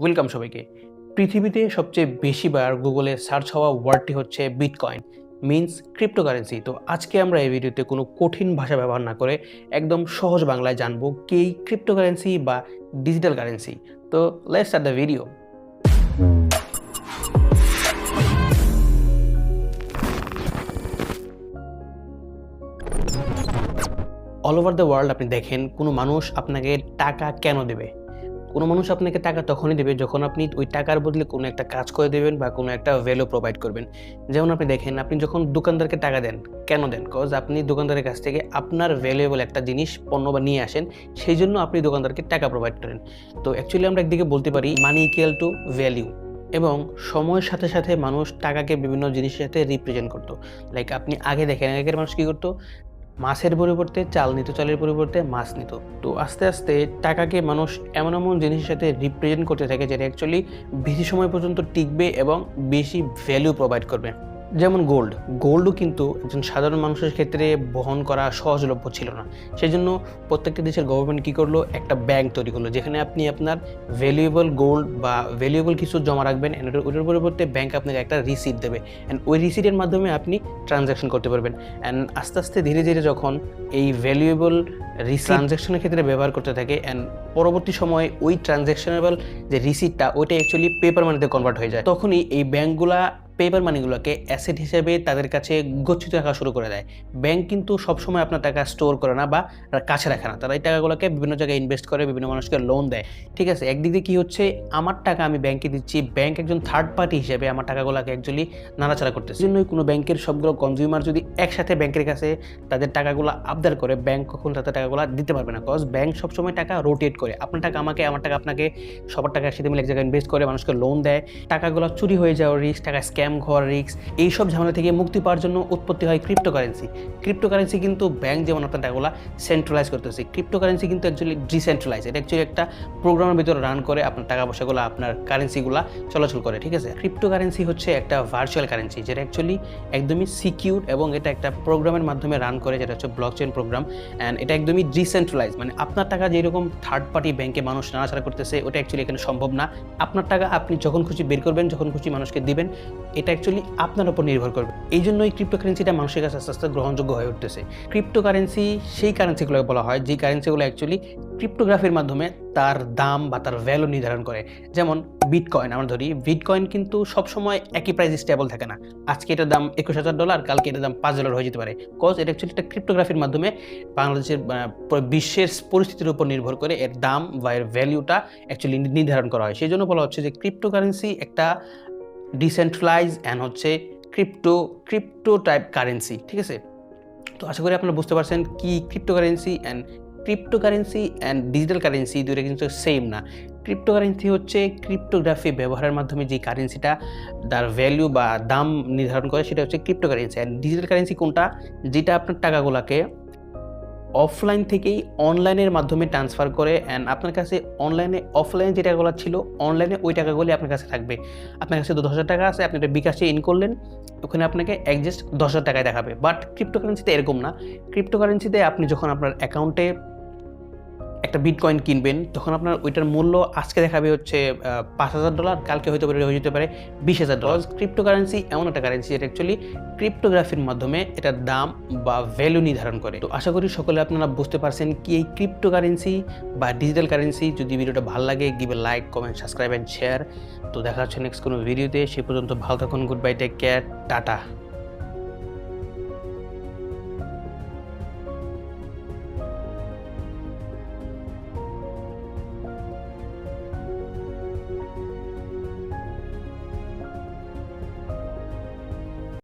Welcome সবাইকে। পৃথিবীতে সবচেয়ে বেশিবার গুগলে সার্চ হওয়া ওয়ার্ডটি হচ্ছে বিটকয়েন, মিন্স ক্রিপ্টোকারেন্সি। তো আজকে আমরা এই ভিডিওতে কোনো কঠিন ভাষা ব্যবহার না করে একদম সহজ বাংলায় জানবো কি এই ক্রিপ্টোকারেন্সি বা ডিজিটাল কারেন্সি। তো let's start the video. All over the world আপনি দেখেন কোনো মানুষ আপনাকে টাকা কেন দেবে? কোনো মানুষ আপনাকে টাকা তখনই দেবে যখন আপনি ওই টাকার বদলে কোনো একটা কাজ করে দেবেন বা কোনো একটা ভ্যালু প্রোভাইড করবেন। যেমন আপনি দেখেন, আপনি যখন দোকানদারকে টাকা দেন, কেন দেন? কজ আপনি দোকানদারের কাছ থেকে আপনার ভ্যালুয়েবল একটা জিনিস পণ্য বা নিয়ে আসেন, সেই জন্য আপনি দোকানদারকে টাকা প্রোভাইড করেন। তো অ্যাকচুয়ালি আমরা একদিকে বলতে পারি মানি ইকুয়াল টু ভ্যালু। এবং সময়ের সাথে সাথে মানুষ টাকাকে বিভিন্ন জিনিসের সাথে রিপ্রেজেন্ট করতো। লাইক আপনি আগে দেখেন, আগের মানুষ কী করতো? মাছের পরিবর্তে চাল নিত, চালের পরিবর্তে মাছ নিত। তো আস্তে আস্তে টাকাকে মানুষ এমন এমন জিনিসের সাথে রিপ্রেজেন্ট করতে থাকে যেটা অ্যাকচুয়ালি বেশি সময় পর্যন্ত টিকবে এবং বেশি ভ্যালু প্রোভাইড করবে। যেমন গোল্ডও কিন্তু একজন সাধারণ মানুষের ক্ষেত্রে বহন করা সহজলভ্য ছিল না। সেই জন্য প্রত্যেকটা দেশের গভর্নমেন্ট কী করলো? একটা ব্যাংক তৈরি করলো যেখানে আপনি আপনার ভ্যালুয়েবল গোল্ড বা ভ্যালুয়েবল কিছু জমা রাখবেন, ওটার পরিবর্তে ব্যাংক আপনাকে একটা রিসিট দেবে, অ্যান্ড ওই রিসিটের মাধ্যমে আপনি ট্রানজ্যাকশন করতে পারবেন। অ্যান্ড আস্তে আস্তে ধীরে ধীরে যখন এই ভ্যালুয়েবল ট্রানজ্যাকশনের ক্ষেত্রে ব্যবহার করতে থাকে, অ্যান্ড পরবর্তী সময়ে ওই ট্রানজ্যাকশনেবল যে রিসিটটা ওইটা অ্যাকচুয়ালি পেপার মানিতে কনভার্ট হয়ে যায়, তখনই এই ব্যাংকগুলা পেপার মানিগুলোকে অ্যাসেট হিসেবে তাদের কাছে গচ্ছিত রাখা শুরু করে দেয়। ব্যাংক কিন্তু সবসময় আপনার টাকা স্টোর করে না বা কাছে রাখে না, তারা এই টাকাগুলোকে বিভিন্ন জায়গায় ইনভেস্ট করে, বিভিন্ন মানুষকে লোন দেয়। ঠিক আছে, একদিক দিয়ে কী হচ্ছে, আমার টাকা আমি ব্যাংকে দিচ্ছি, ব্যাংক একজন থার্ড পার্টি হিসেবে আমার টাকাগুলোকে অ্যাকচুয়ালি নাড়াচাড়া করতেছে। এই জন্যই কোনো ব্যাংকের সবগুলো কনজিউমার যদি একসাথে ব্যাংকের কাছে তাদের টাকাগুলো আবদার করে, ব্যাংক কখন তাদের টাকাগুলো দিতে পারবে না। কজ ব্যাংক সবসময় টাকা রোটেট করে, আপনার টাকা আমাকে, আমার টাকা আপনাকে, সবার টাকা একসাথে মিলে এক জায়গায় ইনভেস্ট করে মানুষকে লোন দেয়। টাকাগুলো চুরি হয়ে যাওয়ার রিস্ক, টাকা স্ক্যাম হওয়ার রিস্ক, এইসব ঝামেলা থেকে মুক্তি পাওয়ার জন্য উৎপত্তি হয় ক্রিপ্টোকারেন্সি। ক্রিপ্টোকারেন্সি কিন্তু ব্যাংক যেমন আপনার টাকাগুলো সেন্ট্রালাইজ করতেছে, ক্রিপ্টোকারেন্সি কিন্তু অ্যাকচুয়ালি ডিসেন্ট্রালাইজ। এটা অ্যাকচুয়ালি একটা প্রোগ্রামের ভিতরে রান করে আপনার টাকা পয়সাগুলো, আপনার কারেন্সিগুলো চলাচল করে। ঠিক আছে, ক্রিপ্টোকারেন্সি হচ্ছে একটা ভার্চুয়াল কারেন্সি যেটা অ্যাকচুয়ালি একদমই সিকিউর এবং এটা একটা প্রোগ্রামের মাধ্যমে রান করে, যেটা হচ্ছে ব্লকচেন প্রোগ্রাম। অ্যান্ড এটা একদমই ডিসেন্ট্রালাইজ, মানে আপনার টাকা যেরকম থার্ড পার্টি ব্যাংকে মানুষ নাড়াচাড়া করতেছে, ওটা অ্যাকচুয়ালি এখানে সম্ভব না। আপনার টাকা আপনি যখন খুশি বের করবেন, যখন খুশি মানুষকে দিবেন, এটা অ্যাকচুয়ালি আপনার উপর নির্ভর করবে। এই জন্যই ক্রিপ্টোকারেন্সিটা মানুষের কাছে আস্তে আস্তে গ্রহণযোগ্য হয়ে উঠতেছে। ক্রিপ্টোকারেন্সি সেই কারেন্সিগুলোকে বলা হয় যে কারেন্সিগুলো অ্যাকচুয়ালি ক্রিপ্টোগ্রাফির মাধ্যমে তার দাম বা তার ভ্যালু নির্ধারণ করে। যেমন বিটকয়েন আমরা ধরি, বিটকয়েন কিন্তু সবসময় একই প্রাইস স্টেবল থাকে না। আজকে এটার দাম $21,000, কালকে এটার দাম $5 হয়ে যেতে পারে। কজ এটা অ্যাকচুয়ালি একটা ক্রিপ্টোগ্রাফির মাধ্যমে বাংলাদেশের বিশ্বের পরিস্থিতির উপর নির্ভর করে এর দাম বা এর ভ্যালুটা অ্যাকচুয়ালি নির্ধারণ করা হয়। সেই জন্য বলা হচ্ছে যে ক্রিপ্টোকারেন্সি একটা ডিসেন্ট্রালাইজ অ্যান্ড হচ্ছে ক্রিপ্টো টাইপ কারেন্সি। ঠিক আছে, তো আশা করি আপনারা বুঝতে পারছেন কি ক্রিপ্টোকারেন্সি অ্যান্ড ডিজিটাল কারেন্সি দুটো কিন্তু সেম না। ক্রিপ্টোকারেন্সি হচ্ছে ক্রিপ্টোগ্রাফি ব্যবহারের মাধ্যমে যে কারেন্সিটা তার ভ্যালু বা দাম নির্ধারণ করে, সেটা হচ্ছে ক্রিপ্টোকারেন্সি। অ্যান্ড ডিজিটাল কারেন্সি কোনটা? যেটা আপনার টাকাগুলোকে অফলাইন থেকেই অনলাইনের মাধ্যমে ট্রান্সফার করে, অ্যান্ড আপনার কাছে অফলাইনে যে টাকাগুলো ছিল, অনলাইনে ওই টাকাগুলি আপনার কাছে থাকবে। আপনার কাছে 10,000 টাকা আছে, আপনি এটা বিকাশে ইন করলেন, ওখানে আপনাকে একজাস্ট 10,000 টাকায় দেখাবে। বাট ক্রিপ্টোকারেন্সিতে এরকম না। ক্রিপ্টোকারেন্সিতে আপনি যখন আপনার অ্যাকাউন্টে একটা বিটকয়েন কিনবেন, তখন আপনার ওইটার মূল্য আজকে দেখাবে হচ্ছে $5,000, কালকে হয়ে যেতে পারে $20,000। ক্রিপ্টোকারেন্সি এমন একটা কারেন্সি যেটা অ্যাকচুয়ালি ক্রিপ্টোগ্রাফির মাধ্যমে এটার দাম বা ভ্যালু নির্ধারণ করে। তো আশা করি সকলে আপনারা বুঝতে পারছেন কি এই ক্রিপ্টোকারেন্সি বা ডিজিটাল কারেন্সি। যদি ভিডিওটা ভালো লাগে, give a like, comment, subscribe and share. তো দেখা হচ্ছে নেক্সট কোনো ভিডিওতে। সে পর্যন্ত ভালো থাকুন, good bye, take care, tata.